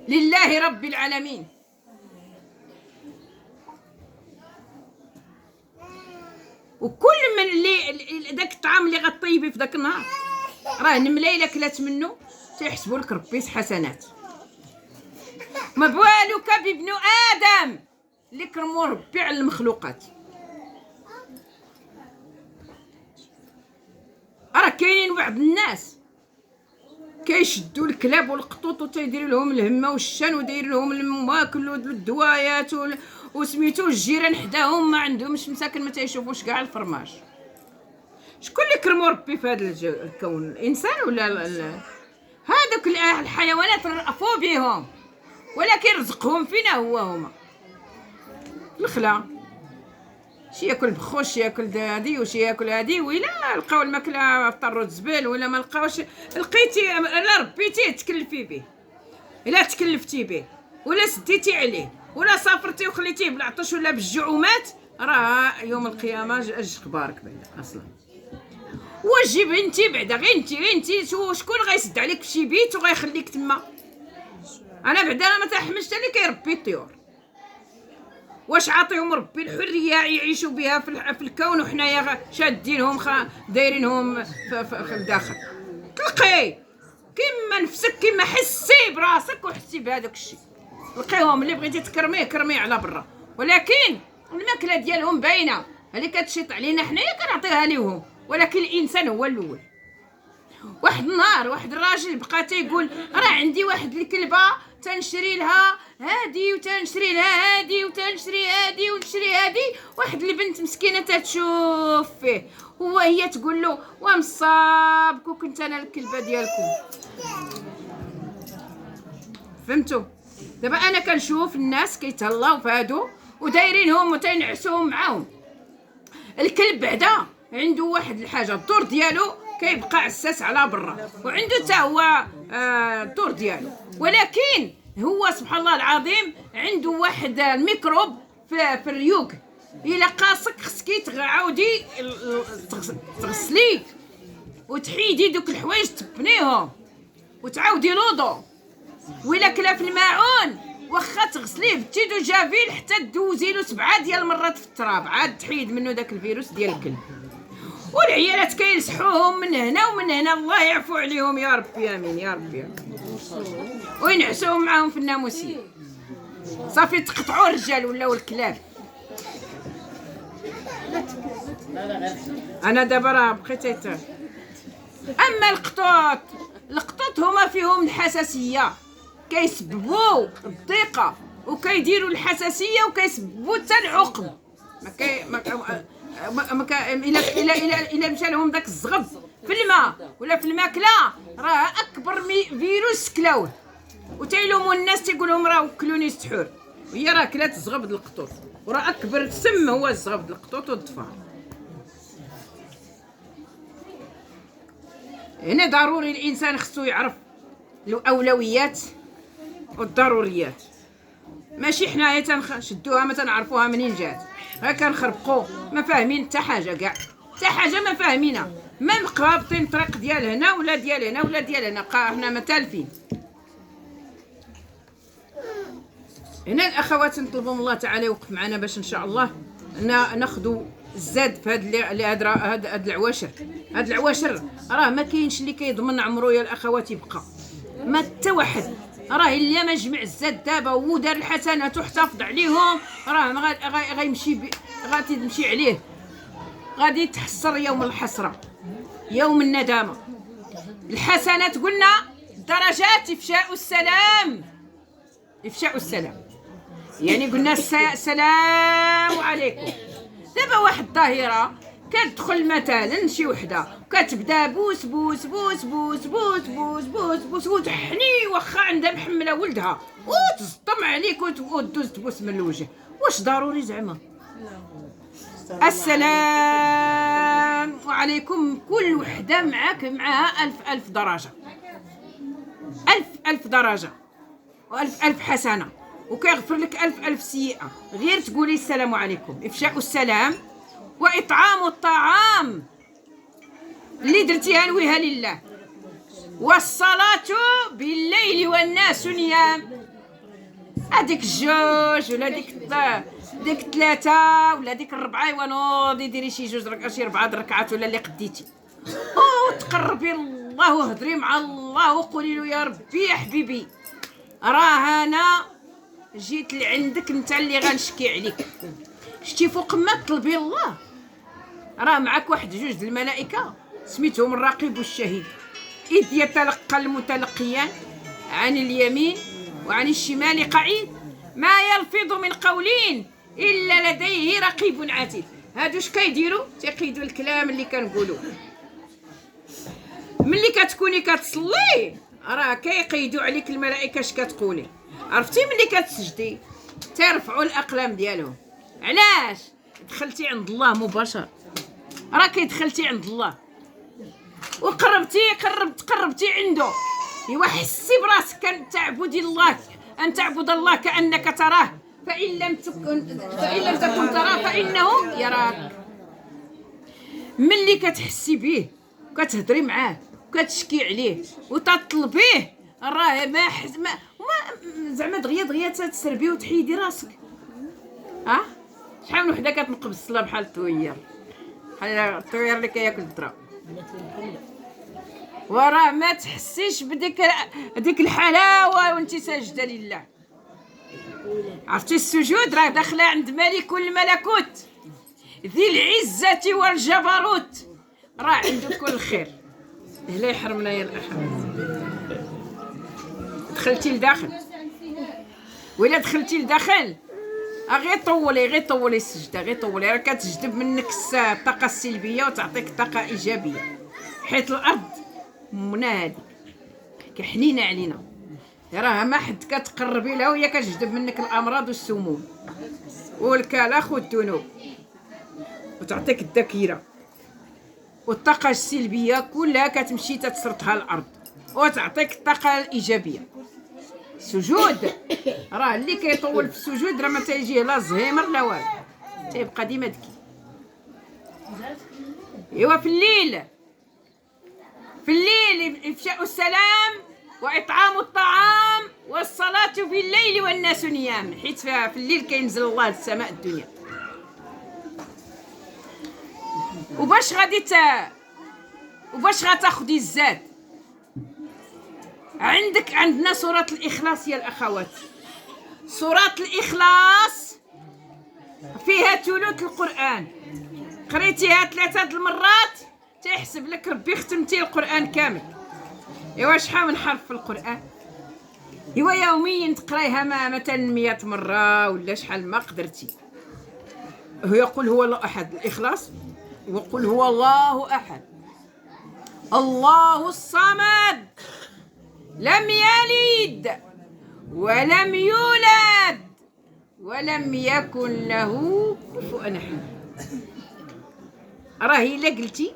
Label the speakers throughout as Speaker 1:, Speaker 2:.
Speaker 1: لله رب العالمين. وكل من اللي داك الطعام اللي غطيبي في داك النهار راه نمله الا كلات منه تيحسبوا لك ربي حسنات. ما بالك بابن ادم اللي كرمو ربي على المخلوقات. راه كاينين بعض الناس كيشدوا الكلاب والقطوط وتيديروا لهم الهمه والشان ودايرين لهم الماكل والدوايات وسميتو الجيران حداهم ما عندهمش مساكن ما تيشوفوش كاع الفرماج. شكون اللي كرمو ربي في هذا الكون؟ الانسان ولا هذوك الحيوانات رأفوا بهم ولكن رزقهم فينا هما الخلا. شي ياكل بخوش، شي ياكل هادي وشي ياكل هادي، وإلا لقاو الماكله اضطروا الزبال ولا ما لقاوش لقيتي لا ربيتيه تكلفي به، الا تكلفتي به ولا سديتي عليه ولا سافرتي وخليتيه بالعطش ولا بالجوع ومات، راه يوم القيامه اش خبارك بعدا اصلا. واجي بنتي بعدا غير انت شكون غيسد عليك فشي بيت وغيخليك تما؟ انا بعدا انا ما تحملش اللي كيربي الطيور. واش عاطيهم ربي الحريه يعيشوا بها في الكون وحنايا شادينهم دايرينهم في الداخل؟ تلقي كيما نفسك، كيما حسي براسك وحسي بهذاك الشيء. لقيهم اللي بغيتي تكرميه كرميه على برا، ولكن الماكله ديالهم باينه، اللي كتشيط علينا حنايا كنعطيها ليهم، ولكن الانسان هو الاول. واحد النهار واحد الراجل بقى تيقول راه عندي واحد الكلبه تنشري لها هادي وتنشري لها هادي وتنشري هادي ونشري هادي. واحد البنت مسكينه تتشوف فيه وهي تقول له ومصابكم كنت انا الكلبه ديالكم. فهمتوا؟ دابا انا كنشوف الناس كيتهلاو في هادو ودايرينهم وتينعسوهم معاهم. الكلب بعدا عنده واحد الحاجه، الدور ديالو كيبقى عساس على برا وعنده حتى هو الدور ديالو، ولكن هو سبحان الله العظيم عنده واحد الميكروب في الريوق. الا قاصك خصكي تعاودي تغسليه وتحيدي دوك الحوايج تبنيهم وتعاودي لوضو. وإلا كلا في الماعون واخا تغسليه بالتيدو جافيل حتى دوزي له 7 ديال المرات في التراب عاد تحيد منه داك الفيروس ديال الكلب. والعيالات كيلسحوهم من هنا ومن هنا، الله يعفو عليهم يا ربي امين يا ربي، وينعسوهم معاهم في الناموسيه. صافي تقطعوا الرجال ولاو الكلاب. انا دابا راه بقيت اما القطوط هما فيهم الحساسيه، كيسببوا الضيقه وكيديروا الحساسيه وكيسببوا حتى العقم. الا مشى لهم داك الزغب في الماء ولا في الماكله راه اكبر فيروس كلاوه، وتيلوموا الناس تيقول لهم راه وكلوني السحور، وهي راه كلات الزغب د القطوط، وراه اكبر سم هو الزغب د القطوط والضفار. هنا ضروري الانسان خصو يعرف الاولويات والضروريات. ماشي حنايا تنشدوها ما تنعرفوها منين جات، ها كنخربقوا ما فاهمين حتى حاجه، كاع حتى حاجه ما فاهمينها، ما مقابطين الطريق ديال هنا ولا ديال هنا ولا ديال هنا، حنا متالفين. هنا الاخوات نطلبوا الله تعالى يوقف معنا باش ان شاء الله ناخذوا الزاد في هاد العواشر. هاد العواشر راه ما كاينش اللي كيضمن عمرو يا الاخوات يبقى، ما حتى واحد. راه الا ما جمع الزاد دابا ودار الحسنات وحتفظ عليهم راه غادي تمشي عليه، غادي يتحسر يوم الحسره يوم الندامه. الحسنات قلنا درجات افشاء السلام، افشاء السلام يعني قلنا السلام عليكم. دابا واحد الظاهره كتدخل مثلا شي وحده كتبدا بوس بوس بوس بوس بوس بوس بوس بوس وتحني واخا عندها محمله ولدها وتصطم عليك وتدوز تبوس من الوجه. واش ضروري زعما؟ السلام عليكم كل وحده معها ألف درجه، ألف درجه وألف حسنه، وكيغفر لك ألف سيئه غير تقولي السلام عليكم. افشاء السلام واطعام الطعام اللي درتيها نويها لله، والصلاه بالليل والناس نيام. هذيك الجوج ولا ديك الثلاثه ولا ديك الربعه، ايوا نوضي ديري شي شي 4 ركعات ولا اللي قديتي، وتقربي الله وهضري مع الله وقولي له يا ربي يا حبيبي راه انا جيت لعندك انت اللي غنشكي عليك. شتي فوق ما طلبي الله راه معك واحد 2 الملائكه سميتهم الرقيب والشهيد، إذ يتلقى المتلقيان عن اليمين وعن الشمال قعيد ما يلفظ من قول إلا لديه رقيب عتيد. هادو اش كيديروا؟ تيقيدوا الكلام اللي كنقولوا. ملي كتكوني كتصلي راه كيقيدوا عليك الملائكه اش كتقولي. عرفتي ملي كتسجدي ترفعوا الاقلام ديالهم. علاش؟ دخلتي عند الله مباشره، راكي دخلتي عند الله قربتي عنده. ايوا حسي براسك ان تعبد الله كانك تراه، فان لم تكن تراه فانه يراك. ملي كتحسي به وكتهضري معاه وكتشكي عليه وتطلبيه راه ما زعما دغيا تسربي وتحيدي راسك. شحال من وحده كتنقب الصلاه بحال الطوير، بحال الطوير اللي كياكل الضرب، وراه ما تحسيش بديك الحلاوه وانت ساجده لله. عرفتي السجود راه داخله عند ملك الملكوت ذي العزه والجبروت، راه عنده كل الخير. لا يحرمنا يا الاخ. دخلتي لداخل ولا دخلتي لداخل غير طولي السجده، غير طولي، راه كتجذب منك الطاقه السلبيه وتعطيك طاقه ايجابيه، حيت الارض منا هادي كحنينه علينا، راه ما حد كتقربي لها وهي كتجذب منك الامراض والسموم والكلاخ والذنوب، وتعطيك الذاكره والطاقه السلبيه كلها كتمشي تتسرطها الارض وتعطيك الطاقه الايجابيه. السجود راه اللي كيطول في السجود راه ما تيجيه لا زهيمر لا والو، تيبقى ديما دكي. ايوا في الليل افشاء السلام واطعام الطعام والصلاه في الليل والناس نيام، حيت في الليل كينزل الله للسماء الدنيا. وباش غتاخدي الزاد عندنا سورة الإخلاص يا الأخوات. سورة الإخلاص فيها ثلث القرآن، قريتيها 3 المرات تيحسب لك ربي ختمتي القرآن كامل. ايوا شحال من حرف في القرآن؟ ايوا يوميا تقرايها مثلا 100 مرة ولا شحال ما قدرتي. يقول هو الله أحد الإخلاص، وقل هو الله أحد الله الصمد لم يلد ولم يولد ولم يكن له كفوا أحد. راه الا قلتي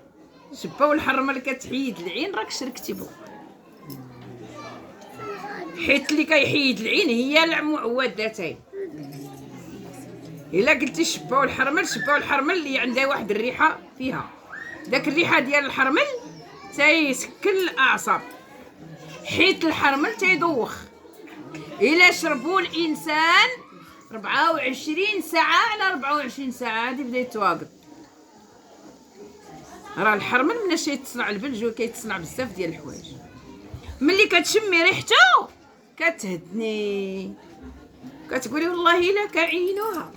Speaker 1: شبه والحرمه اللي كتحيد العين راك شركتي بو، حيت اللي كيحيد العين هي المعوذتين. الا قلتي شبه والحرمه اللي عندها واحد الريحه فيها، داك الريحه ديال الحرمل تيسكن الاعصاب، حيت الحرمل تيدوخ. الا شربوا الانسان 24 ساعه على 24 ساعه غادي يبدا يتواقد. راه الحرمل مناش يتصنع البلج وكيتصنع بزاف ديال الحوايج. ملي كتشمي ريحته كتهدني، كتقولي والله الا كعينها.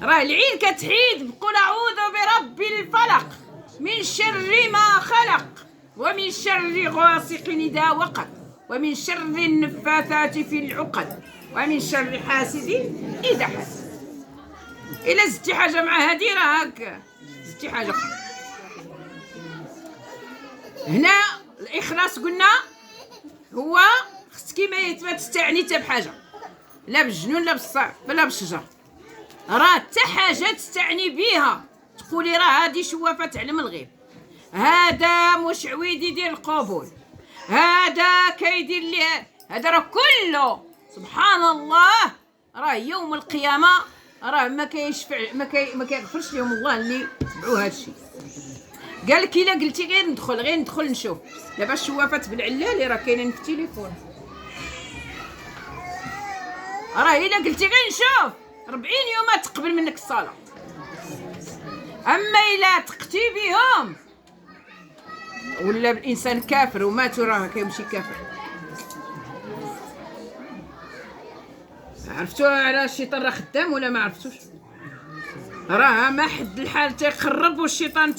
Speaker 1: راه العين كتحيد بقول اعوذ برب الفلق من شر ما خلق ومن شر غاسق اذا وقب ومن شر النفاثات في العقد ومن شر حاسد اذا حسد. الا زدتي حاجه مع هادي راه هاك زدتي حاجه اخرى. هنا الاخلاص قلنا هو خصك ما تستعني حتى بحاجه، لا بالجنون لا بالصعب لا بالشجر. راه حتى حاجه تستعني بيها تقولي راه هادي شوافه تعلم الغيب، هذا مشعوذ يدير القبول، هذا كيدير لي هذا، راه كله سبحان الله. راه يوم القيامه راه ما كيشفع ما كيغفرش لهم الله اللي تبعوا هذا الشيء. قال لك الا قلتي غير ندخل نشوف. دابا الشوافات بالعلالي راه كاينين في التليفون. راه الا قلتي غير نشوف 40 يوم تقبل منك الصلاه. اما الا تقتي بهم ولا الانسان كافر وماتوا راه كيمشي كافر. عرفتوا على الشيطان راه خدام ولا ما عرفتوش؟ راه ما حد الحال تيخرب والشيطان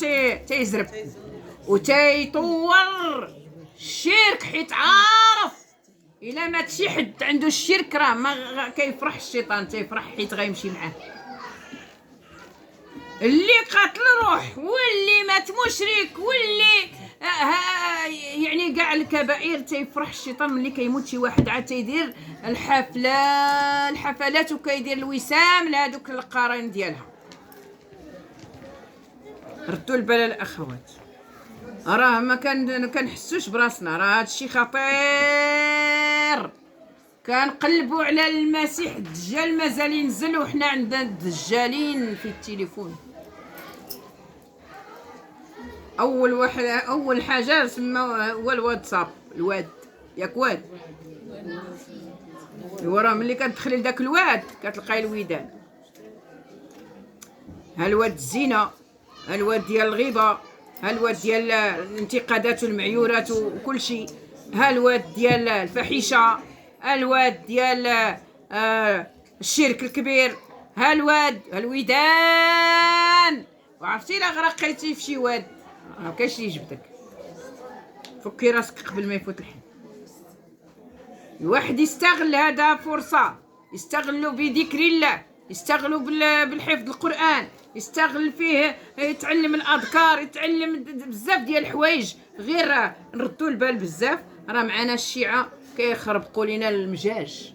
Speaker 1: تيزرب وتيطور الشرك، حيت عارف الا مات شي حد عنده الشرك راه ما كيفرح الشيطان، تيفرح حيت غيمشي معاه. اللي قتل روح واللي مات مشرك واللي يعني كاع الكبائر تيفرح الشيطان ملي كيموت شي واحد، عاد تيدير الحفلات وكيدير الوسام لهذوك القرين ديالها. ردوا البال الاخوات، راه ما كنحسوش براسنا، راه هادشي خطير. كنقلبوا على المسيح الدجال مازال ينزل وحنا عندنا الدجالين في التليفون. اول حاجه سما هو الواتساب. الواد ياك واد وراه ملي كتدخلي لداك الواد كتلقاي الودان، ها الواد الزينه، ها الواد ديال الغيبه، ها الواد ديال الانتقادات والمعيورات وكل شيء، ها الواد ديال الفحيشه، ها الواد ديال الشرك الكبير، ها الواد الودان. وعرفتي الا غرقيتي في شي واد راه كاينش اللي يجبدك. فكي راسك قبل ما يفوت الحين. الواحد يستغل هذا فرصه، يستغلوا بذكر الله، يستغلوا بالحفظ القرآن، يستغل فيه يتعلم الاذكار، يتعلم بزاف ديال الحوايج. غير نردوا البال بزاف، راه معنا الشيعه كيخربقوا لينا المجاج.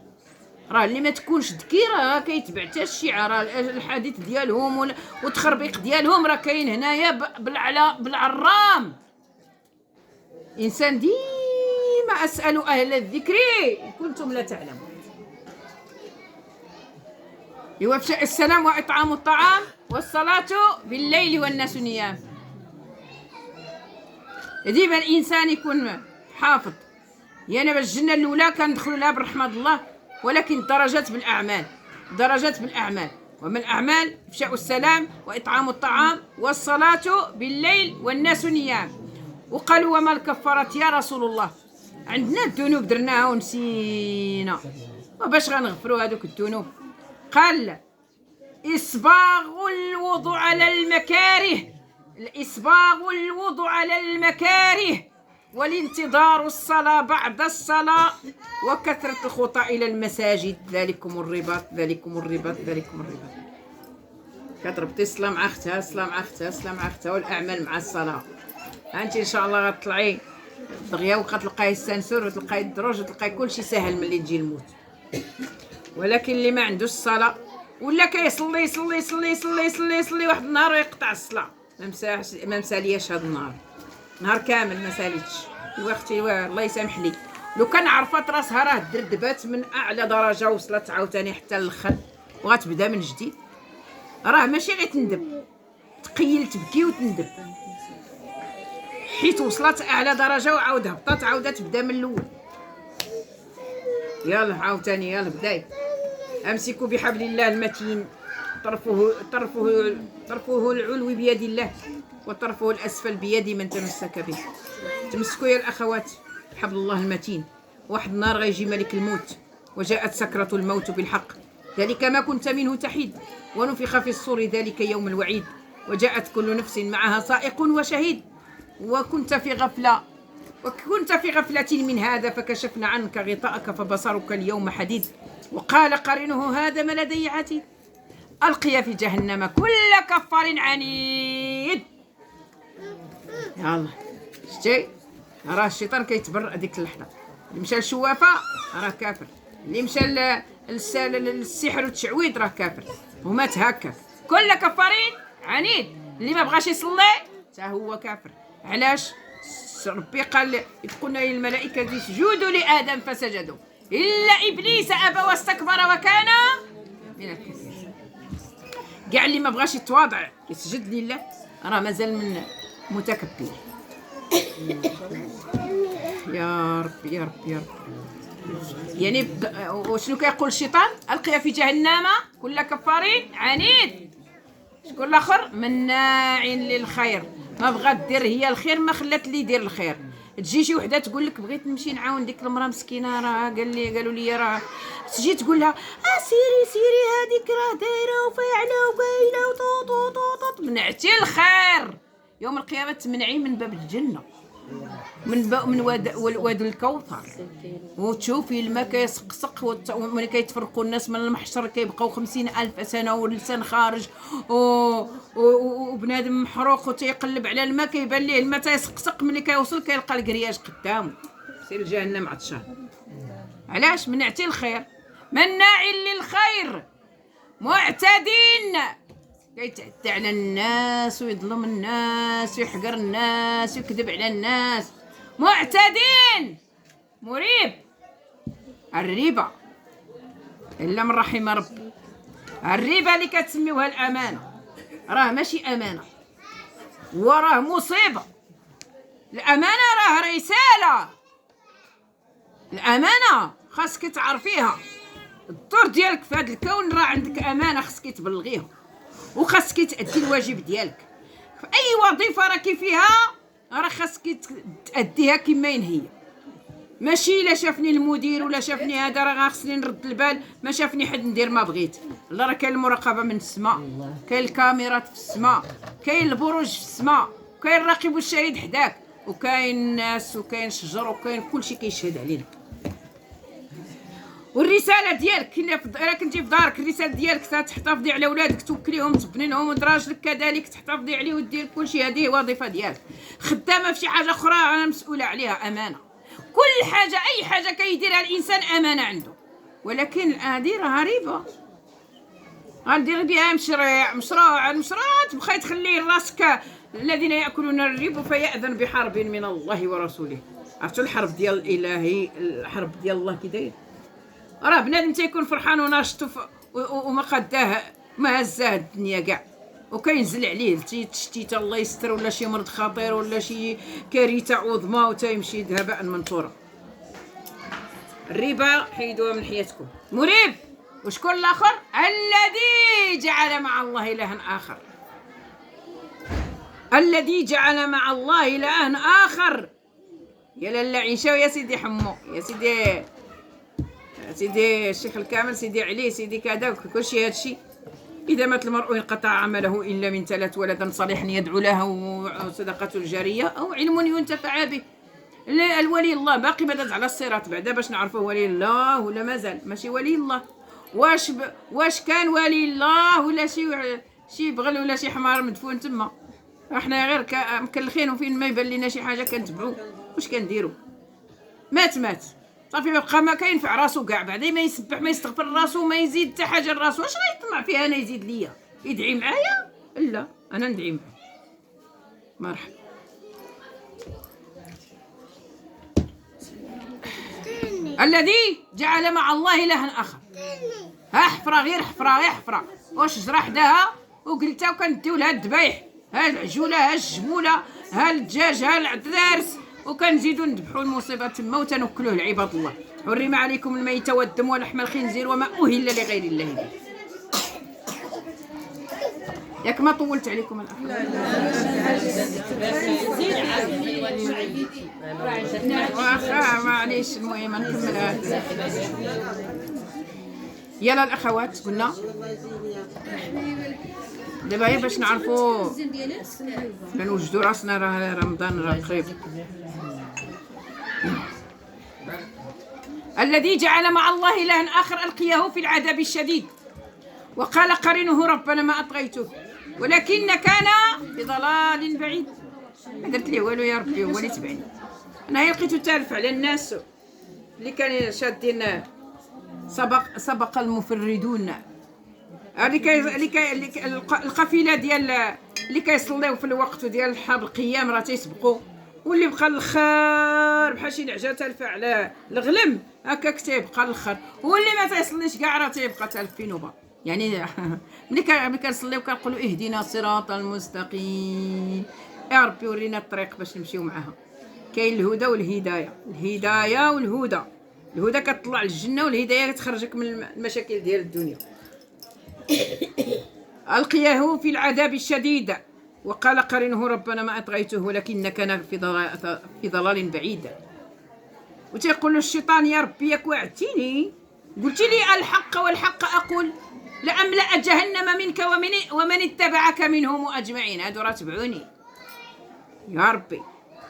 Speaker 1: راه اللي ما تكونش ذكي راه كيتبع حتى الشيعه، راه الحديث ديالهم والتخربيق ديالهم راه كاين هنايا بالعرام. انسان ديما اسال اهل الذكر كنتم لا تعلمون. يوفى السلام واطعام الطعام والصلاه بالليل والناس نيام. ديما الانسان يكون حافظ. يعني باش الجنه الاولى كندخلوا لها برحمه الله، ولكن درجات بالاعمال، درجات بالاعمال. ومن الاعمال افشاء السلام واطعام الطعام والصلاه بالليل والناس نيام. وقالوا وما الكفارات يا رسول الله؟ عندنا الذنوب درناها ونسينا، وباش غنغفروا هذوك الذنوب؟ قال إصباغ الوضوء على المكاره، الإصباغ الوضوء على المكاره، والانتظار الصلاة بعد الصلاة، وكثرة الخطى إلى المساجد، ذلكم الرباط ذلكم الرباط ذلكم الرباط. كتربطي الصلاة مع أختها، الصلاة مع أختها، الصلاة مع أختها، والأعمال مع الصلاة. أنت إن شاء الله غتطلعي دغيا وغتلقاي السنسور وتلقاي الدروج وتلقاي كلشي ساهل ملي تجي الموت. ولكن اللي ما عندوش الصلاة ولا كيصلي يصلي يصلي يصلي يصلي يصلي واحد النهار ويقطع الصلاة، ما مسالياش هذا النهار، نهار كامل ما ساليتش. ايوا اختي الله يسامح لي، لو كان عرفت راسها راه دردبات من اعلى درجه وصلت عاوتاني حتى للخد وغتبدا من جديد، راه ماشي غير تندب، تقيل تبكي وتندب حيت وصلت اعلى درجه وعاود هبطت عاوده تبدا من الاول. يلا عاوتاني يلا بداي. امسكوا بحبل الله المتين، طرفه العلو بيد الله وطرفه الاسفل بيد من تمسك به. تمسكوا يا الاخوات بحبل الله المتين. واحد النهار غيجي ملك الموت، وجاءت سكرة الموت بالحق، ذلك ما كنت منه تحيد، ونفخ في الصور ذلك يوم الوعيد، وجاءت كل نفس معها سائق وشهيد، وكنت في غفلة من هذا فكشفنا عنك غطاءك فبصرك اليوم حديد. وقال قرينه هذا ما لدي عتيد، ألقي في جهنم كل كفار عنيد. يلا شتي راه الشيطان كيتبرأ ديك اللحظة. اللي مشى للشوافة راه كافر، اللي مشى للسحر والتشعويذ راه كافر، ومات هكا. كل كفار عنيد، اللي ما بغاش يصلي حتى هو كافر. علاش؟ ربي قال قلنا للملائكة اسجدوا لآدم فسجدوا إلا إبليس أبى واستكبر وكان من الكافرين. كاع اللي ما بغاش يتواضع يسجد لله راه مازال من متكبر. يا رب يا رب يا رب. يعني وشنو كيقول الشيطان؟ القيا في جهنم كل كفار عنيد. شكون الاخر؟ مناع للخير، ما بغات دير هي الخير، ما خلات لي يدير الخير. تجي شي وحده تقول لك بغيت نمشي نعاون ديك المراه مسكينه، راه قالوا لي راه، تجي تقول لها سيري هذيك راه دايره وفاعله وقايله وطو طو طو طو، منعتي الخير. يوم القيامه تمنعي من باب الجنه، من واد الكوثر، وتشوفي الماء كيسقسق، وملي كيتفرقوا الناس من المحشر كيبقاو 50,000 سنه واللسان خارج وبنادم محروق وتيقلب على الماء، كيبان ليه الماء تيسقسق، ملي كيوصل كيلقى الكرياج قدامه، سير لجهنم عطشان. علاش؟ منعتي الخير. مناع للخير معتدين، كيتعدى على الناس ويظلم الناس ويحقر الناس ويكذب على الناس. معتدين مريب. الربا الا من رحم ربي، الربا اللي كتسميوها الامانه راه ماشي امانه، وراه مصيبه. الامانه راه رساله، الامانه خاصك تعرفيها. الدور ديالك في هذا الكون راه عندك امانه خاصك تبلغيها، وخاصك تأدي الواجب ديالك في اي وظيفه راكي فيها، راه خاصك تأديها كما هي. ماشي لا شافني المدير ولا شافني هذا راه خصني نرد البال، ما شافني حد ندير ما بغيت. لا، راه كاين المراقبه من السماء، كاين الكاميرات في السماء، كاين البروج في السماء، كاين الراقب والشهيد حداك، وكاين الناس وكاين الشجر وكاين كلشي كيشهد علينا. والرساله ديالك الا كنتي في دارك، الرساله ديالك تحتفظي على ولادك، توكليهم تبنينهم، وراجلك كذلك تحتفظي عليه ودير كلشي. هذه وظيفه ديالك. خدامه في شي حاجه اخرى انا مسؤوله عليها، امانه. كل حاجه، اي حاجه كيديرها الانسان امانه عنده. ولكن هذه راه ربا، غندير بها مشروع تبقاي تخليه راسك. الذين ياكلون الربا فيأذن بحرب من الله ورسوله. عرفتوا الحرب ديال الالهي، الحرب ديال الله كي داير. راه بنادم تيكون فرحان وناشط وما قداه ما هزاه الدنيا كاع، وكينزل عليه التشتيته الله يستر، ولا شي مرض خطير ولا شي كارثه عظمى وتيمشي هباء منثورا. الربا حيدوها من حياتكم. مريب. وشكون الاخر؟ الذي جعل مع الله الها اخر. الذي جعل مع الله الها اخر. يا لاله عيشه ويا سيدي حمو، يا سيدي الشيخ الكامل، سيدي علي، سيدي كذا، كلشي هادشي. إذا مات المرء انقطع عمله إلا من 3: ولدا صالحا يدعو له، وصدقة الجارية، أو علم ينتفع به. الولي الله باقي ما داز على الصراط بعدا باش نعرفوه ولي الله ولا مازال ماشي ولي الله. واش كان ولي الله ولا شي بغل ولا شي حمار مدفون تما؟ احنا غير مكلخين، وفين ما يبان لنا شي حاجه كنتبعو. واش كنديروا؟ مات صافي، بقى ما كينفع راسو كاع، بعدين ما يسبح ما يستغفر راسو، ما يزيد حتى حاجه لراسو. واش غيطمع فيها انا يزيد ليا يدعي معايا؟ لا، انا ندعي معاه. مرحبا. الذي جعل مع الله الها اخر. ها حفره غير حفره وشجره حداها وقلتها، وكنديو لها الذبايح، ها العجوله، ها الجموله، ها الدجاج، ها العدارس، وكنزيدو نذبحوا المصيبه تما وتنوكلوه لعباد الله. حرم عليكم الميت والدم ولحم الخنزير وما أهل لغير الله به. ياك ما طولت عليكم الاخ؟ واخا معليش، المهم نكمل. يلا الاخوات، قلنا دابا باش نعرفوا نوجدوا راسنا، راه رمضان راه قريب. الذي جعل مع الله إلها آخر ألقيه في العذاب الشديد، وقال قرينه ربنا ما أطغيته ولكن كان في ضلال بعيد. ما درت ليه والو يا ربي، هو اللي تبعني. أنا لقيتو تالف على الناس اللي كانوا شادين سبق المفردون، القافله ديال اللي كيصليو في الوقت ديال الحرب القيام راه تيسبقوا، واللي بقى الاخر بحال شي نعجه تالفه على الغلم هكاك تيبقى الاخر، واللي ما تيصليش كاع راه تيبقى تالف في نوبه. يعني ملي كنصليو كنقولوا اهدنا الصراط المستقيم، يا ربي ورينا الطريق باش نمشيو معاها. كاين الهدى والهدايه، الهدايه والهدى. الهدى كتطلع للجنه، والهدايه كتخرجك من المشاكل ديال الدنيا. القياه في العذاب الشديد، وقال قرينه ربنا ما اطغيته ولكن كان في ضلال بعيد. وتيقول له الشيطان يا ربي ياك وعدتيني، قلت لي الحق والحق اقول لأملأ جهنم منك ومن اتبعك منهم اجمعين. هادو راه تبعوني يا ربي.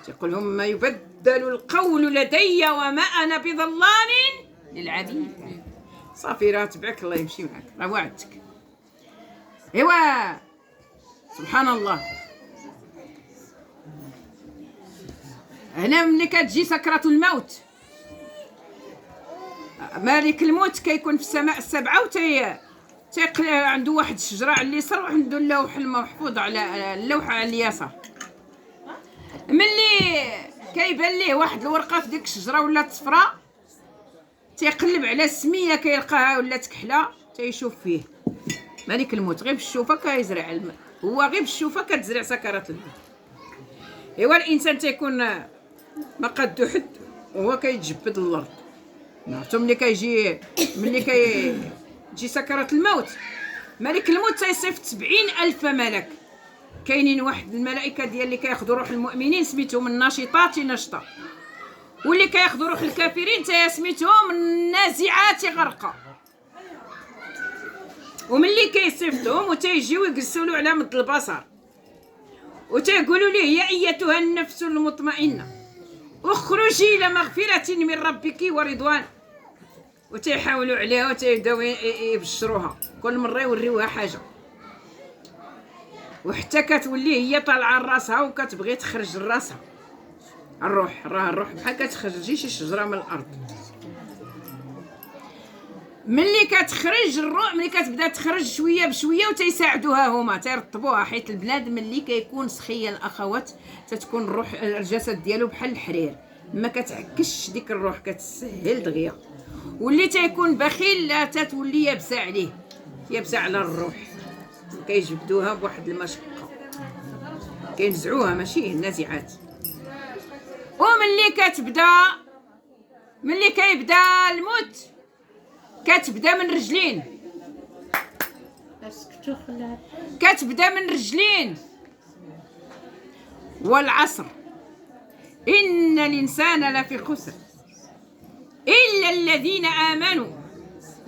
Speaker 1: تيقول لهم ما يبدل القول لدي وما انا بظلام للعبيد. صافي راه تبعك، الله يمشي معك، راه وعدتك. ايوا سبحان الله. هنا ملي كتجي سكرة الموت، مالك الموت كيكون في السماء السبعة، عنده واحد الشجرة على اليسار وعنده اللوح المحفوظ على اللوحة على اليسار. ملي كيبان ليه واحد الورقة في ديك الشجرة ولات صفراء، تيقلب على السمية كيلقاها ولات كحلة، تيشوف فيه مالك الموت. غير بالشوفة كيزرع الماء، هو غير بالشوفة كتزرع سكرات الموت. ايوا الانسان تيكون ما قادو حد وهو كيتجبد للارض. عرفتو ملي كيجي سكرات الموت، ملك الموت تيصيفط 70,000 ملك. كاينين واحد الملائكه ديال اللي كياخذوا روح المؤمنين سميتهم الناشطات نشطه، واللي كياخذوا روح الكافرين سميتهم النازعات غرقا. وملي كيصيفطهم وتيجيو يجلسوا له على مد البصر وتيقولوا له يا ايتها النفس المطمئنه اخرجي الى مغفره من ربك ورضوان، وتيحاولوا عليها وتيبداو يبشروها، كل مره يوريوها حاجه، وحتى كتولي هي طالعه لراسها وكتبغي تخرج لراسها الروح. راه الروح بحال كتخرجي شي شجره من الارض. ملي كتخرج الروح، ملي كتبدا تخرج شويه بشويه وتيساعدوها هما تيرطبوها، حيت البنادم ملي كيكون سخيه الاخوات تتكون الروح الجسد ديالو بحال الحرير، ما كتعكش ديك الروح، كتسهل دغيا. واللي تيكون بخيل لا تتولي يابسه عليه، يابسه على الروح، كيجبدوها بواحد المشقه، كينزعوها ماشي النازعات. ملي كيبدا الموت كتبدا من رجلين، والعصر إن الإنسان لفي خسر إلا الذين آمنوا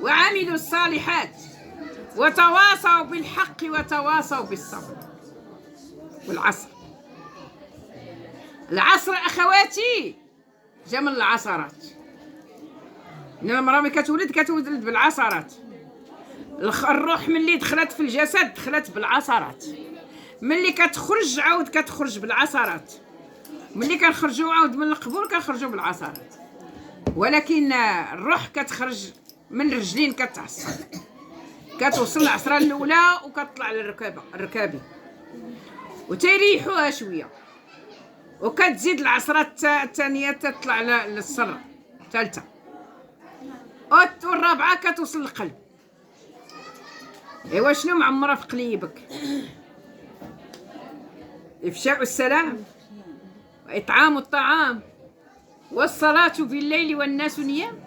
Speaker 1: وعملوا الصالحات وتواصوا بالحق وتواصوا بالصبر. والعصر، العصر أخواتي جا من العصرات. إن المرأة ملي كتولد بالعصرات. الروح ملي دخلت في الجسد دخلت بالعصرات، ملي كتخرج عاود كتخرج بالعصرات، ملي كنخرجوا عاود من القبور كنخرجوا بالعصرات. ولكن الروح كتخرج من رجلين، كتعصر، كتوصل العصره الاولى وكتطلع للركابه وتيريحوها شويه، وكتزيد العصره الثانيه تطلع للسره الثالثه، والرابعه كتوصل للقلب. ايوا شنو معمره في قليبك؟ افشاء السلام واطعام الطعام والصلاه في الليل والناس نيام،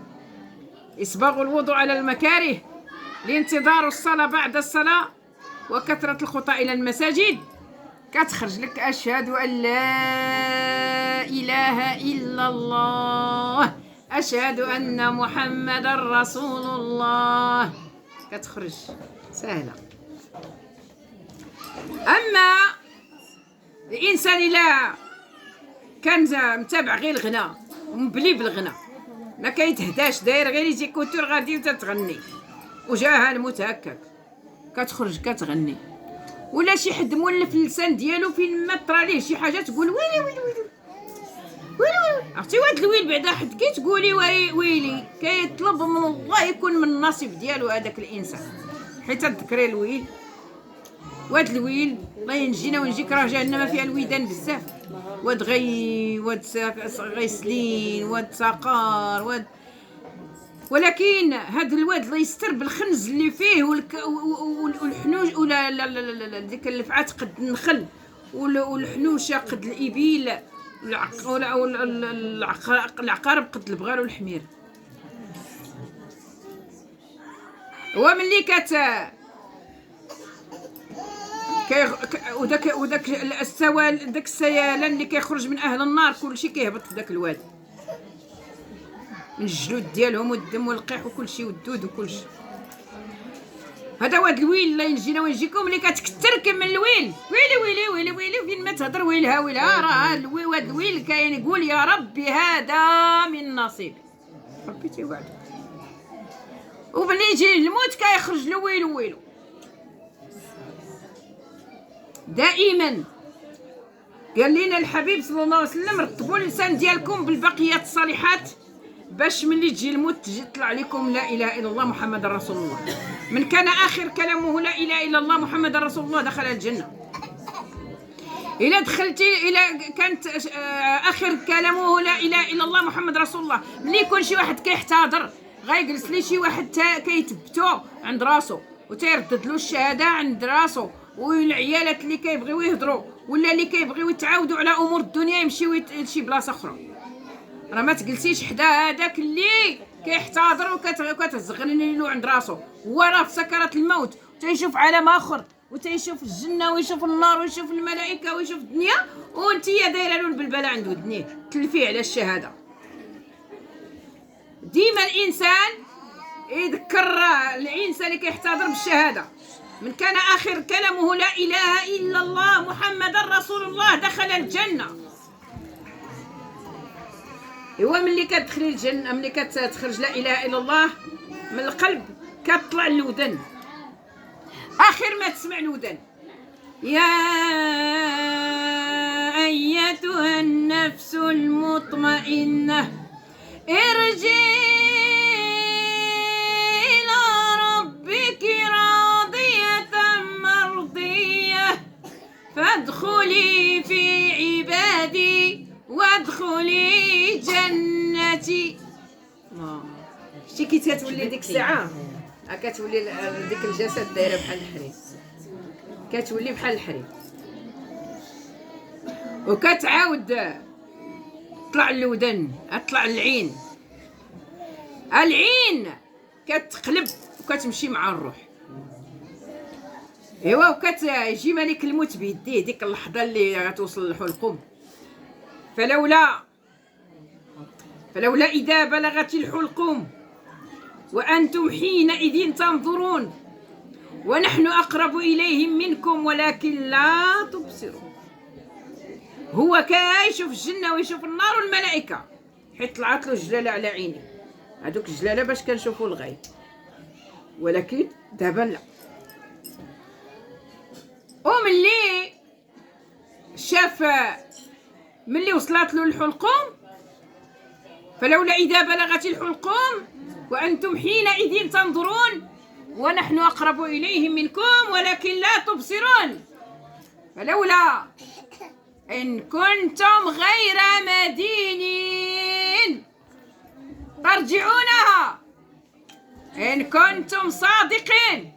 Speaker 1: اسباغ الوضوء على المكاره لانتظار الصلاه بعد الصلاه وكثره الخطى الى المساجد. كتخرج لك اشهد ان لا اله الا الله، اشهد ان محمد رسول الله، كتخرج سهله. اما الانسان الا كان متابع غير الغنى ومبلي بالغنى ما كيتهداش، داير غير يجي كوتور غادي وتتغني وجاها الموت هكاك كتخرج كتغني، ولا شي حد مولف اللسان ديالو فين ما طرا ليه شي حاجه تقول ويلي ويلي ويلي ويلي. عرفتي وهاد الويل بعدا حد كي تقولي ويلي كيطلب من الله يكون من النصيب ديالو هذاك الانسان، حيت تذكري الويل. وهاد الويل الله ينجينا وينجيك، راه جهنم فيها الويدان بزاف، واد غيسلين، واد سقار، ولكن هاد الواد الله يستر بالخنز اللي فيه والحنوش ولا ديك اللفعات قد النخل والحنوشه قد الابيل والعقارب قد البغال والحمير. هو ملي وداك السوال، داك السيالان اللي كيخرج من اهل النار كلشي كيهبط في داك الوادي، من الجلود ديالهم والدم والقيح وكلشي والدود وكلشي. هذا هو الويل. الله ينجينا وينجيكم. ملي كتكثر من الويل، ويلي ويلي ويلي ويلي، فين ما تهضر ويلها ويلها، راه هذا الويل كاين يقول يا ربي هذا من نصيبي، ربي تيوعد. وملي يجي الموت كيخرج له ويلو ويلو. دائما قال لنا الحبيب صلى الله عليه وسلم رطبوا اللسان ديالكم بالبقيات الصالحات، باش ملي تجي الموت تجي تطلع لكم لا اله الا الله محمد رسول الله. من كان اخر كلامه لا اله الا الله محمد رسول الله دخل الجنه. الا دخلتي، الا كانت اخر كلامه لا اله الا الله محمد رسول الله، ملي يكون شي واحد كيحتضر غيجلس لي شي واحد كيتبتو عند راسو وتيردد له الشهاده عند راسو، والعيالات اللي كيبغيو يهضروا ولا اللي كيبغيو يتعاودوا على امور الدنيا يمشيو لشي بلاصه اخرى. راه ما تجلسيش حدا هذاك اللي كيحتضر وكتزغنني له عند راسو، هو راه في سكرات الموت تيشوف عالم اخر وتيشوف الجنه ويشوف النار ويشوف الملائكه ويشوف الدنيا، وانت دايره له البلبله عند ودنيه تلفيه على الشهاده. ديما الانسان يذكر الانسان اللي كيحتضر بالشهاده، من كان اخر كلامه لا اله الا الله محمد رسول الله دخل الجنه. هو ملي كتدخلي الجنه، ملي كتخرج لا اله الا الله من القلب كتطلع الودن، اخر ما تسمع الودن: يا ايتها النفس المطمئنه ارجعي الى ربك راضيه مرضيه فادخلي في عبادي وادخلي جنتي. شتي كي تتولي ديك الساعه كتولي ديك الجسد دايره بحال الحريم، كتولي بحال الحريم، وكتعاود تطلع الودن، تطلع العين كتقلب وكتمشي مع الروح. ايوا وكتجي ملك الموت بيديه ديك اللحظه اللي غتوصل للحلقوم. فلولا إذا بلغت الحلقوم وأنتم حينئذ تنظرون ونحن أقرب إليهم منكم ولكن لا تبصرون. هو كيشوف الجنة ويشوف النار والملائكة، حيت طلعت له الجلالة على عيني، هذوك الجلالة باش كنشوفوا الغيب، ولكن دابا لا. وملي شاف، ملي وصلت له الحلقوم، فلولا إذا بلغت الحلقوم وأنتم حينئذ تنظرون ونحن أقرب إليهم منكم ولكن لا تبصرون. فلولا إن كنتم غير مدينين ترجعونها إن كنتم صادقين.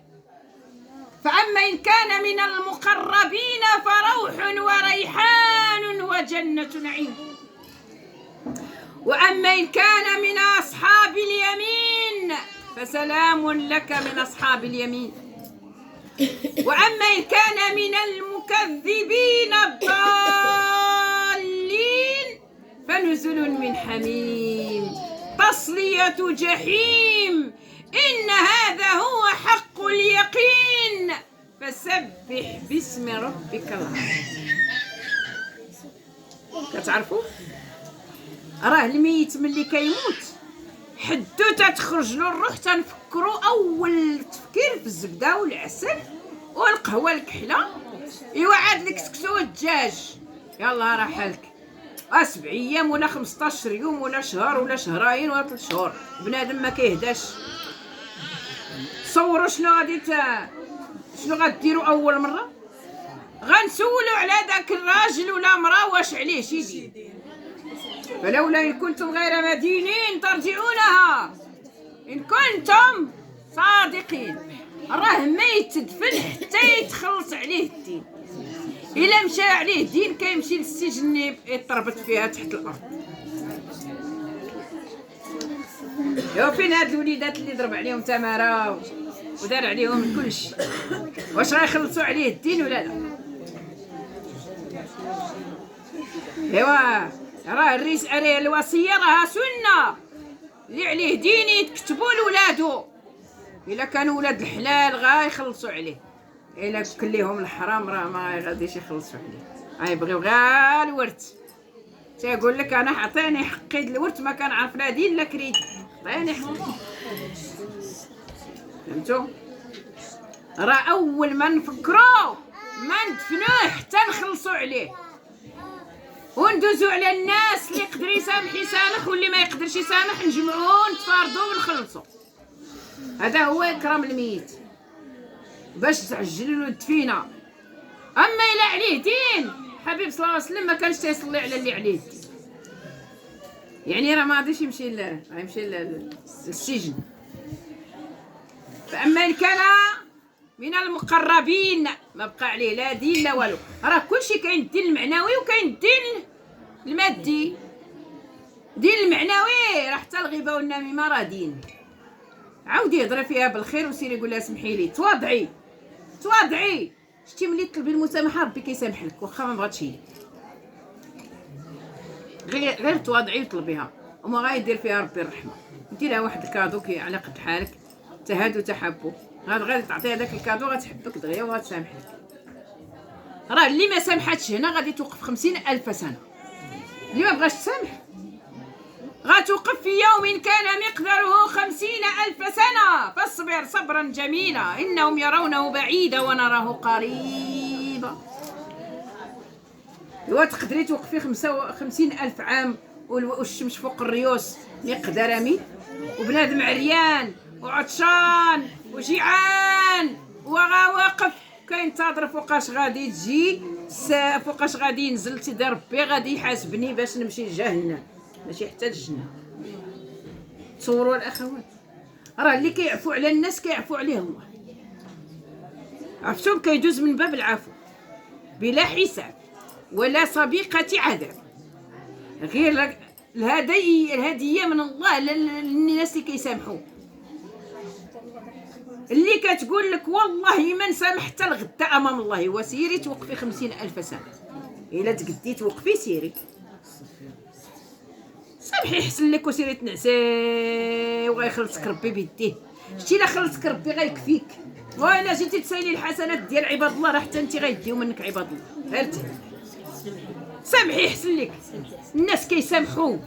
Speaker 1: فأما إن كان من المقربين فروح وريحان وجنة نعيم، وأما إن كان من أصحاب اليمين فسلام لك من أصحاب اليمين، وأما إن كان من المكذبين الضالين فنزل من حميم تصلية جحيم إن هذا هو حق اليقين فسبح باسم ربك العظيم. كتعرفوا راه الميت ملي كيموت حدو تتخرج له الروح، تنفكروا اول تفكير في الزبده والعسل والقهوه الكحله، ايوا عاد لك سكسو والدجاج، يلا راه حالك 7 ايام ولا 15 يوم ولا شهر ولا شهرين ولا 3 شهور، بنادم ما كيهداش. تصوروا شنو غديروا اول مره؟ غنسولوا على داك الراجل ولا مراه واش عليه شي يدير. فلولا إن كنتم غير مدينين ترجعونها إن كنتم صادقين. راه ما يتدفن حتى يتخلص عليه الدين، إلا مشى عليه الدين كيمشي للسجن يتربط فيها تحت الأرض. يا فين هاد الوليدات اللي ضرب عليهم تماره ودار عليهم كلشي. واش غيخلصوا عليه الدين ولا لا؟ ايوا راه الوصيه راها سنه، اللي عليه دين يكتبوا لولادو. الا كانوا ولاد الحلال غيخلصوا عليه، الا كل ليهم الحرام راه ما غاديش يخلصوا عليه، غيبغيو غير الورث. تيقول لك انا عطيني حقي الورث، ما كنعرف لا دين لا كريد، عطيني حقي. فهمتوا؟ راه اول ما نفكروا ما ندفنوه حتى نخلصوا عليه، وندوزو على الناس اللي يقدر يسامح يسامح، واللي ما يقدرش يسامح نجمعوه نتفارضوا ونخلصوا. هذا هو اكرام الميت، باش تعجلوا له الدفينه. اما الا عليه دين، حبيب صلى الله عليه وسلم ما كانش تيصلي على اللي عليه الدين، يعني راه ما غاديش يمشي للسجن. فاما ان كان من المقربين ما بقى عليه لا دين لا والو. راه كلشي كاين الدين المعنوي وكاين الدين المادي. الدين المعنوي راه حتى الغيبه والنميمه راه دين. عاودي يهضر فيها بالخير وسيري يقول لها سمحي لي، تواضعي. شتي ملي تطلبي المسامحه ربي كيسامح لك واخا ما بغاتش هي. غير تواضعي وطلبيها وما غايدير فيها ربي الرحمه. دير لها واحد الكادو كي على قد حالك، تهادوا تحبوا. غير تعطيها داك الكادو غتحبك دغيا وغتسامح لك. راه اللي ما سامحاتش هنا غادي توقف 50,000 سنه. اللي ما بغاش تسامح غتوقف في يوم كان مقداره 50,000 سنه. فاصبر صبرا جميلا انهم يرونه بعيدا ونراه قريبا. تقدري توقفي 50,000 عام والشمس فوق الريوس مقدار ميل، وبنادم عريان وعطشان وجيعان وواقف كينتظر فوقاش غادي تجي فوقاش غادي ينزل سيدي ربي غادي يحاسبني باش نمشي لجهنم، ماشي حتى للجنه. تصوروا الاخوات، راه اللي كيعفو على الناس كيعفو عليه الله. عرفتم كيدوز من باب العفو بلا حساب ولا سابقه عذاب، غير الهديه من الله للناس اللي كيسامحوا. اللي كتقول لك والله ما نسامح حتى الغدا امام الله، وسيري توقفي 50,000 سنه. الا تقدي توقفي سيري سامحي احسن لك، وسيري تنعسي وغيخلصك ربي بيديه. شتي الا خلصك ربي غيكفيك، والا جيتي تسايلي الحسنات ديال عباد الله راه حتى انت غيديو منك عباد الله. هرتي سامحي احسن لك. الناس كيسامحوا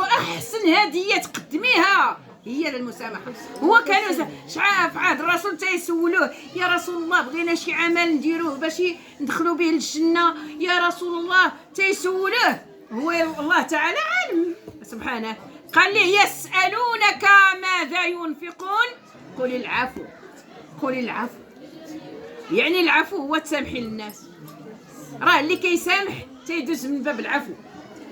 Speaker 1: احسن هديه تقدميها هي للمسامحه. هو كانوا شعاف عاد الرسول تيسولوه يا رسول الله بغينا شي عمل نديروه باش ندخلوا به للجنه يا رسول الله، تيسولوه هو الله تعالى عالم سبحانه. قال ليه يسألونك ماذا ينفقون قل العفو. يعني العفو هو تسامحي للناس. راه اللي كيسامح تيدوز من باب العفو،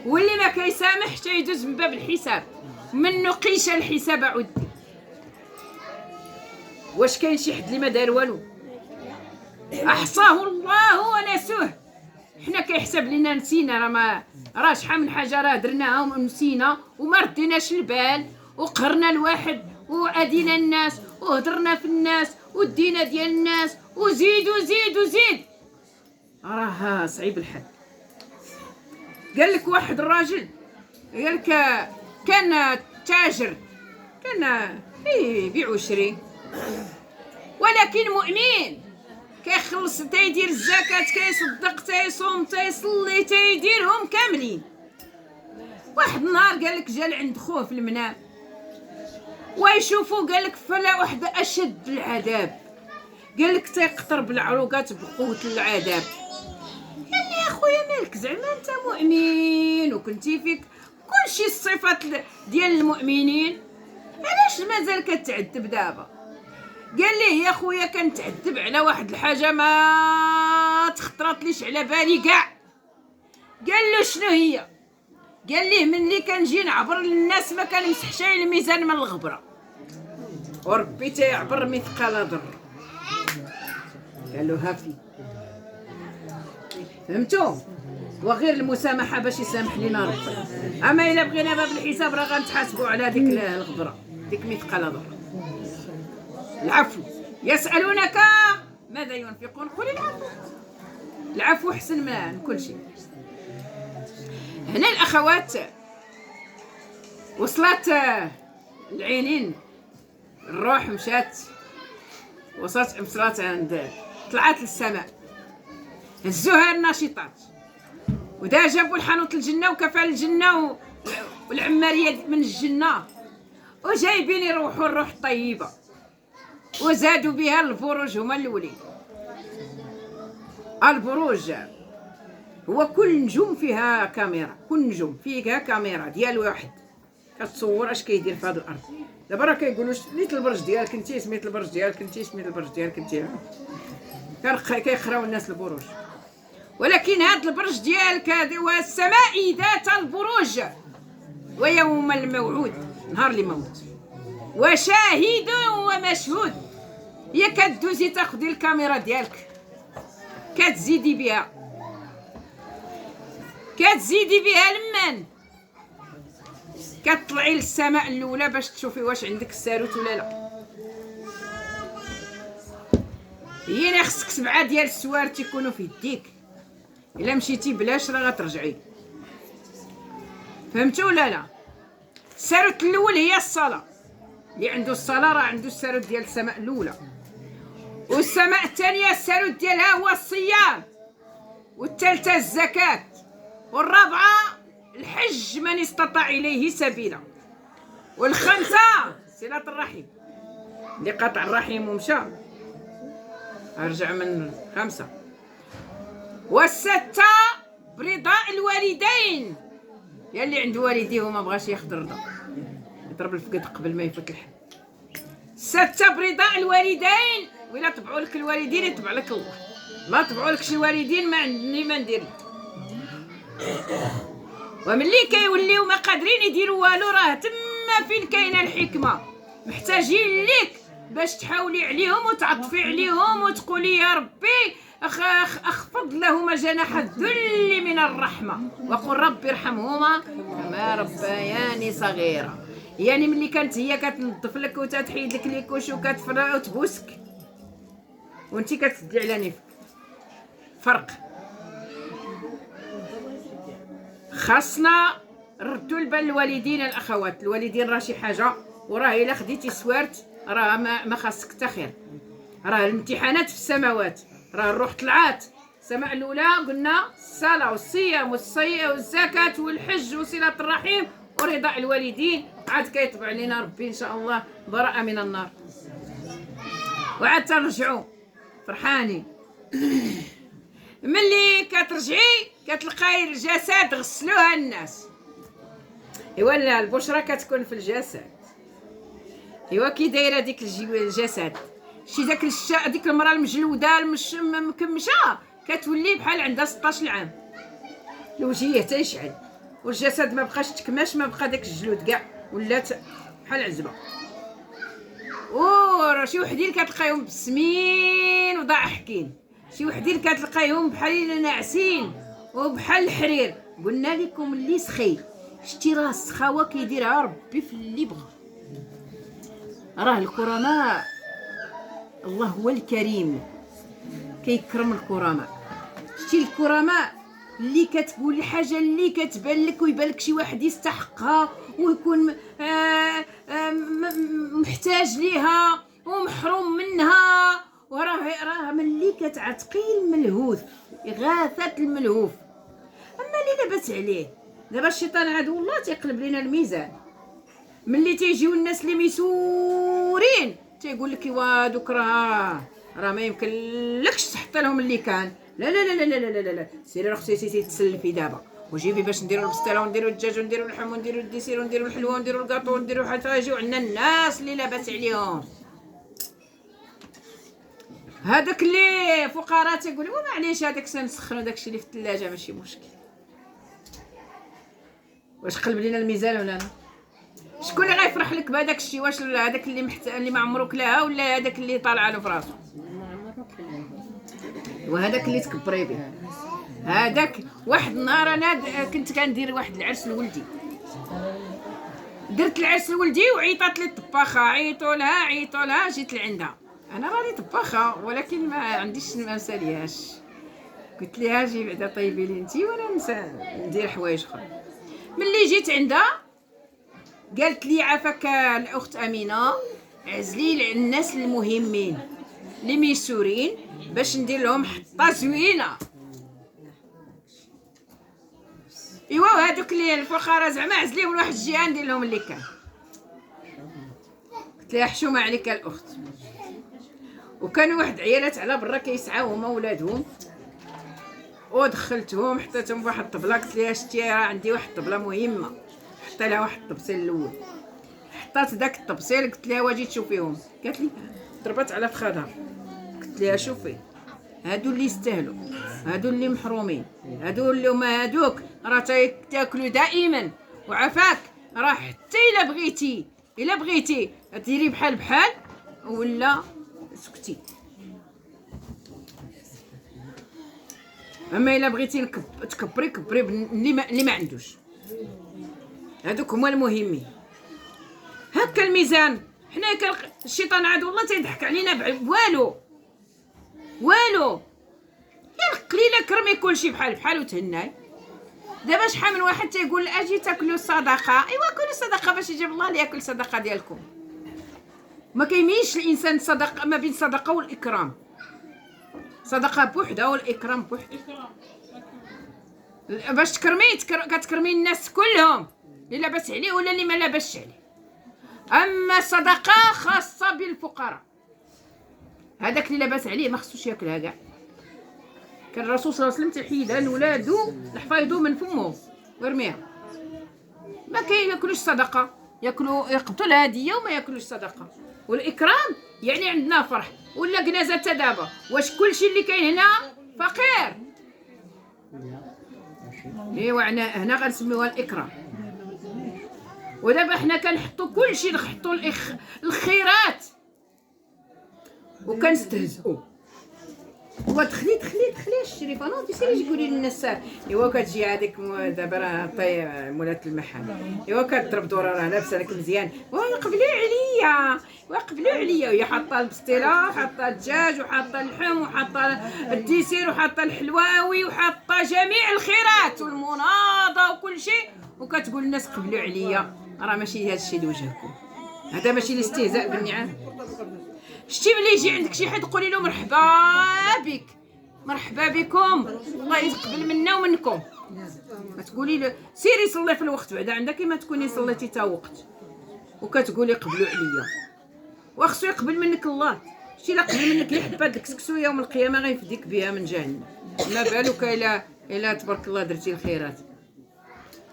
Speaker 1: واللي ما كيسامح تيدوز من باب الحساب. من نقيش الحساب عد. واش كاين شي حد اللي ما دار والو؟ احصاه الله ونسوه. حنا كيحسب لينا نسينا، راه شحال من حاجه راه درناها ونسينا وما رديناش البال، وقهرنا الواحد وادينا الناس وهضرنا في الناس ودينا ديال الناس وزيد. راه صعيب الحال. قال لك واحد الراجل قال لك كان تاجر، كان يبيع ويشري، ولكن مؤمن كيخلص تيدير الزكاة كيصدق تيصوم تيصلي تيديرهم كاملين. واحد النهار قال لك جا لعند خوه في المنام ويشوفوا قال لك فلا واحد اشد العذاب، قال لك تيقطر بالعروقات بقوه العذاب. قال لي يا خويا مالك زعما انت مؤمن وكنتي فيك كلشي الصفات ديال المؤمنين، علاش مازال كتعذب دابا؟ قال ليه يا خويا كنتعذب على واحد الحاجه ما تخطراتليش على بالي كاع. قال له شنو هي؟ قال ليه ملي كنجي نعبر للناس ما كنمسحش الميزان من الغبره، وربي تيعبر مثقال ذره. قال له هافي فهمتوا؟ وغير المسامحه باش يسامح لينا ربي. اما الا بغينا باب الحساب راه غنتحاسبوا على ديك الغبره، ديك مثقال ذره. العفو. يسألونك ماذا ينفقون قل العفو. العفو حسن من كل شيء. هنا الأخوات وصلت العينين، الروح مشات وصلت عند، طلعت للسماء، هزوها الناشطات ودا جابوا الحانوت الجنة وكفال الجنة والعمارية من الجنة وجايبين يروحوا الروح الطيبة وزادوا بها البروج هما الأولين. البروج هو كل نجوم فيها كاميرا، كل نجوم فيها كاميرا ديال واحد كتصور اش كيدير في هذه الارض. دابا راه كيقولوا سميت البرج ديالك انت، سميت البرج ديالك انت، سميت البرج ديالك انت، كيخراو الناس البروج. ولكن هذا البرج ديالك هذا هو السماء ذات البروج ويوم الموعود، نهار اللي موت، وشاهد ومشهود. هي كدوزي تاخدي الكاميرا ديالك كتزيدي بها لمن كتطلعي للسماء الاولى باش تشوفي واش عندك الساروت ولا لا. هي خصك 7 ديال السوارت يكونوا في يديك، الا مشيتي بلاش راه غترجعي. فهمتوا ولا لا؟ الساروت الاول هي الصلاه، اللي عنده الصلاه راه عنده الساروت ديال السماء الاولى. والسماء الثانيه الساروت ديالها هو الصيام، والثالثه الزكاه، والرابعه الحج من استطاع اليه سبيلا، والخامسه صله الرحم، اللي قطع الرحم ومشى ارجع من 5، والسته برضاء الوالدين، يا اللي عنده والديه وما بغاش ياخذ الرضا يضرب الفقد قبل ما يفوت الحد. 6 برضاء الوالدين، وإلا تبعوا لك الوالدين يتبع لك الله، ما تبعوا لكش الوالدين ما عندني ما ندير لك. وملي كيوليو ما قادرين يديروا والو راه تما فين كاينه الحكمه، محتاجين ليك باش تحاولي عليهم وتعطفي عليهم وتقولي يا ربي اخفض لهما جناح الذل من الرحمه وقل ربي ارحمهما كما ربياني صغيره. يعني ملي كانت هي كتنظف لك وتحيد لك ليكوش وكتفرع وتبوسك وانتي كتسدي على نيفك، فرق. خاصنا ردوا البال الوالدين الاخوات. الوالدين راه شي حاجه، وراه الا خديتي سوارت راه ما خاصك حتى خير. راه الامتحانات في السماوات، راه الروح طلعات السماء الاولى قلنا الصلاه والصيام والزكاه والحج وصله الرحم ورضاء الوالدين، عاد كيطبع لنا ربي ان شاء الله براءه من النار، وعاد ترجعوا فرحانين. ملي كترجعي كتلقاي الجسد غسلوها الناس. ايوا لا البشرى كتكون في الجسد. ايوا كي دايره ديك الجسد شي داك ديك المراه المجلوده مكمشه كتولي بحال عندها 16 عام، الوجه تيشعل والجسد ما بقاش تكماش، ما بقى داك الجلود كاع ولات بحال عزبه. وراه شي وحدين كتلقايهم بسمين وضاحكين، شي وحدين كتلقايهم بحال ناعسين وبحال الحرير. قلنا لكم اللي سخي شتي راه السخاوه كيديرها ربي في اللي بغى. راه الكرماء الله هو الكريم كيكرم الكرماء. شتي الكرماء اللي كتقول الحاجه اللي كتبان لك ويبان لك شي واحد يستحقها ويكون محتاج ليها ومحروم منها، وراه ملي كتعتقي الملهوث إغاثة الملهوف. اما اللي لاباس عليه دابا الشيطان عدو الله تيقلب لنا الميزان. ملي تيجيو الناس اللي ميسورين تيقول لك ايوا دوك راه ما يمكن لكش تحط لهم اللي كان. لا لا لا لا لا لا لا سيري راه خصك تسلفي دابا وجيبي باش نديروا البسطيله ونديروا الدجاج ونديروا اللحم ونديروا الديسير ونديروا الحلوه ونديروا الكاطو ونديروا حتى يجيو عندنا الناس اللي لاباس عليهم. هذاك اللي فقراء تيقولوا معليش هذاك سنسخنوا داكشي اللي في الثلاجه ماشي مشكل. واش قلب لينا الميزان ولا لا؟ شكون اللي غيفرح لك بهذاك الشيء؟ واش هذاك اللي ما عمرو كلاها ولا هذاك اللي طالع له في راسو؟ وهذاك اللي تكبري به. هذاك واحد النهار انا كنت كندير واحد العرس لولدي، درت العرس لولدي وعيطات لي الطباخه، عيطوا لها جيت لعندها. انا راني طباخه ولكن ما عنديش، ما مساليهاش. قلت لها جي بعدا طيبي لي انتي وانا ندير حوايج اخرى. ملي جيت عندها قالت لي عافاك الاخت امينه، عزلي الناس المهمين اللي ميسورين باش ندير لهم حطه زوينه. ايوا هذوك اللي الفقراء زعما عزليهم لواحد الجهه ندير لهم اللي كان. قلت لها حشومه عليك الاخت. وكانوا واحد عيالات على برا كيسعاو هما ولادهم، ودخلتهم حطيتهم فواحد الطبله. قلت لها شتي راه عندي واحد الطبله مهمه، حط لها واحد الطبسيل الاول. حطات داك الطبسيل قلت لها واجي تشوفيهم. قالت لي ضربت على فخذها. قلت لها شوفي هادو اللي يستاهلوا، هادو اللي محرومين، هادو اللي هما هادوك راه تاكلوا دائما. وعافاك راه حتى الا بغيتي ديري بحال ولا سكتي. اما الا بغيتي تكبري اللي ما عندوش. هادوك هما المهمين. هكا الميزان. حنا الشيطان عاد والله تيضحك علينا والو. يا قليله كرمي كلشي بحال وتهناي. دابا شحال من واحد تيقول اجي تاكلوا صدقه. ايوا كلوا صدقه باش يجيب الله اللي ياكل صدقه ديالكم. ما كيمينش الانسان صدقه ما بين صدقه والاكرام. صدقه بوحده والاكرام بوحده. باش تكرمي كتكرمي الناس كلهم اللي لاباس عليه ولا اللي ما لاباسش عليه. اما الصدقه خاصه بالفقراء. هذاك اللي لاباس عليه ما خصوش ياكلها كاع. كان الرسول صلى الله عليه وسلم تيحيدها لولادو الحفايضو من فمه ويرميها. ما كياكلوش صدقه، يقبطوا الهديه وما ياكلوش صدقه. والاكرام يعني عندنا فرح ولا كنازه حتى دابا. واش كلشي اللي كاين هنا فقير؟ ايوا هنا غنسميوها الاكرام. ودابا حنا كنحطوا كلشي، نحطوا الخيرات وكنستهزئوا. ودخلي الشريفه نوضي سيري قولي للناس. ايوا كتجي هذيك دابا راه مولات المحل، ايوا كتضرب دوره راه لابسه لك مزيان، وقبلوا عليا وهي حاطه البستيله وحاطه الدجاج وحاطه اللحم وحاطه الديسير وحاطه الحلواوي وحاطه جميع الخيرات والمناضه وكل شيء، وكتقول الناس قبلوا عليا. راه ماشي هذا الشيء لوجهكم، هذا ماشي الاستهزاء بالنعم. شتي ملي يجي عندك شي حد قولي له مرحبا بك، مرحبا بكم، الله يتقبل منا ومنكم. ما تقولي له سيري صلي في الوقت بعدا عندك كيما تكوني صليتي تا وقت وكتقولي قبلوا عليا. وخصو يقبل منك الله. شتي لا قبل منك يحب هاد الكسكسو يوم القيامه غيفديك بها من جهنم. ما بالك الا تبارك الله درتي الخيرات.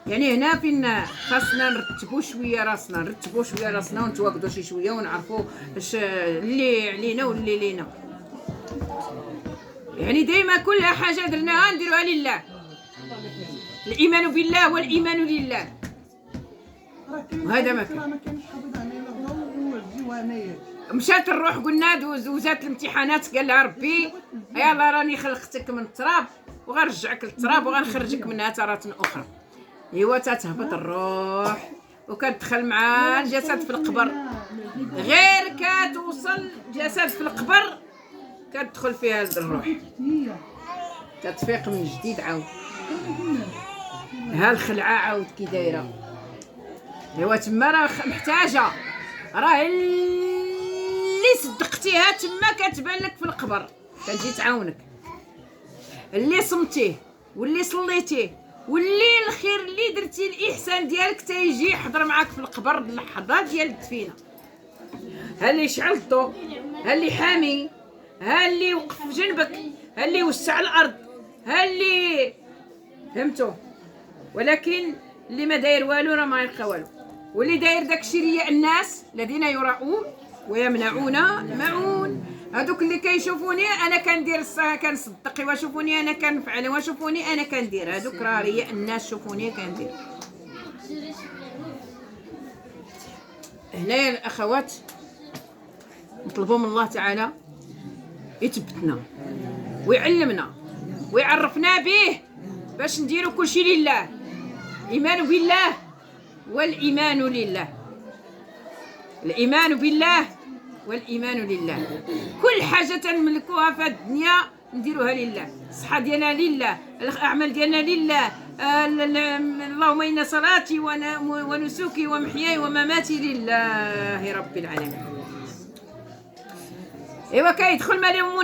Speaker 1: يعني هنا فين خاصنا نرتبوا شويه راسنا ونتواقدوا شي شويه ونعرفوا اش اللي علينا واللي لينا. يعني ديما كل حاجه درناها نديروها لله. الايمان بالله والايمان لله، وهذا ما كان. مشات الروح قلنا دوزات الامتحانات، قال لها ربي يلا راني خلقتك من التراب وغنرجعك للتراب وغنخرجك منها تاره اخرى. ايوا تتهبط الروح وكتدخل مع الجسد في القبر. غير كتوصل الجسد في القبر كتدخل فيها الروح، كتفيق من جديد عاود. ها الخلعه عاود كي دايره. ايوا تما راه محتاجه، راه اللي صدقتيها تما كتبان لك في القبر كتجي تعاونك. اللي صمتيه واللي صليتيه واللي الخير اللي درتي الاحسان ديالك تيجي يحضر معاك في القبر اللحظه ديال الدفينه. ها اللي شعل الضوء، ها اللي حامي، ها اللي وقف في جنبك، ها اللي وسع الارض، ها اللي فهمتوا. ولكن اللي ما داير والو راه ما يلقى والو. واللي داير داكشي رياء الناس الذين يراؤون ويمنعون الماعون. هذوك اللي كيشوفوني انا كندير كنصدق، وشوفوني انا كنفعل، وشوفوني انا كندير. هذوك راه رياء الناس، شوفوني كندير. هنايا الاخوات نطلبوا من الله تعالى يثبتنا ويعلمنا ويعرفنا به باش نديروا كل شيء لله. ايمان بالله والإيمان لله. الإيمان بالله والإيمان لله. كل حاجة تنملكوها في هذه الدنيا نديروها لله. الصحة ديالنا لله، الأعمال ديالنا لله. اللهم إن صلاتي ونسكي ومحياي ومماتي لله رب العالمين. ايوا كيدخل عليهم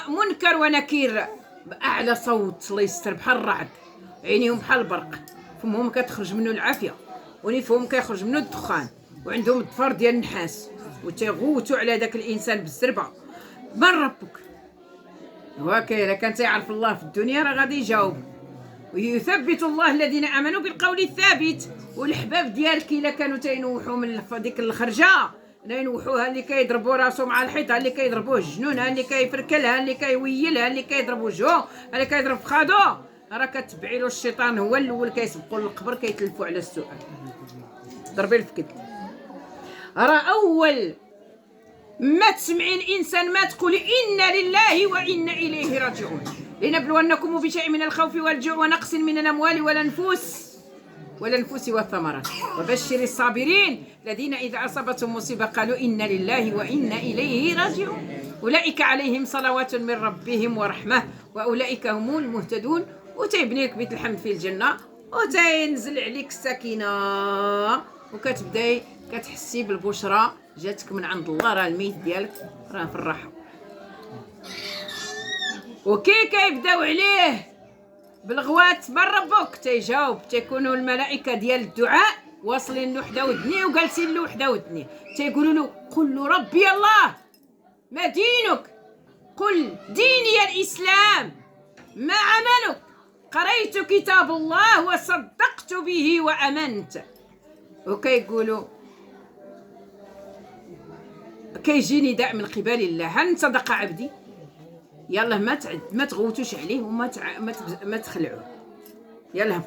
Speaker 1: منكر ونكير بأعلى صوت، الله يستر، بحال الرعد، عينيهم بحال البرق، فمهم كتخرج منه العافية، ونيفهم كيخرج منه الدخان، وعندهم الضفر ديال النحاس، وتيغوتوا على داك الانسان بالزربه. من ربك؟ هو الا كان تيعرف الله في الدنيا راه غادي يجاوب. ويثبت الله الذين امنوا بالقول الثابت. والحباب ديالك الا كانوا تينوحوا من ديك الخرجه، ينوحوها اللي كيضربوا راسو مع الحيط، اللي كيضربوه الجنون، اللي كيفركلها، اللي كيويلها، اللي كيضربوا جو، اللي كيضرب في خادو، راه كتبعي له الشيطان هو الاول كيسبقوا للقبر كيتلفوا على السؤال. ضربي الفكد. راه اول ما تسمعي الانسان ما تقول انا لله وانا اليه راجعون. لنبلونكم بشيء من الخوف والجوع ونقص من الاموال والانفس والثمرات وبشر الصابرين الذين اذا اصابتهم مصيبه قالوا انا لله وانا اليه راجعون اولئك عليهم صلوات من ربهم ورحمه واولئك هم المهتدون. وتيبني لك بيت الحمد في الجنه، وتينزل عليك السكينه، وكتبداي كتحسي بالبشرى جاتك من عند الله، راه الميت ديالك راه في الراحه. وكي كيبداو عليه بالغوات من ربك تيجاوب، تيكونوا الملائكه ديال الدعاء واصلين له حدا ودنيه وجالسين له حدا ودنيه، تيقولوا له قل له ربي الله ما دينك، قل ديني الاسلام، ما عملك، قريت كتاب الله وصدقت به وامنت. وكيقولوا كيجي نداء من قبل الله، هل صدق عبدي؟ يلا ما تغوتوش عليه وما تخلعوه، يلا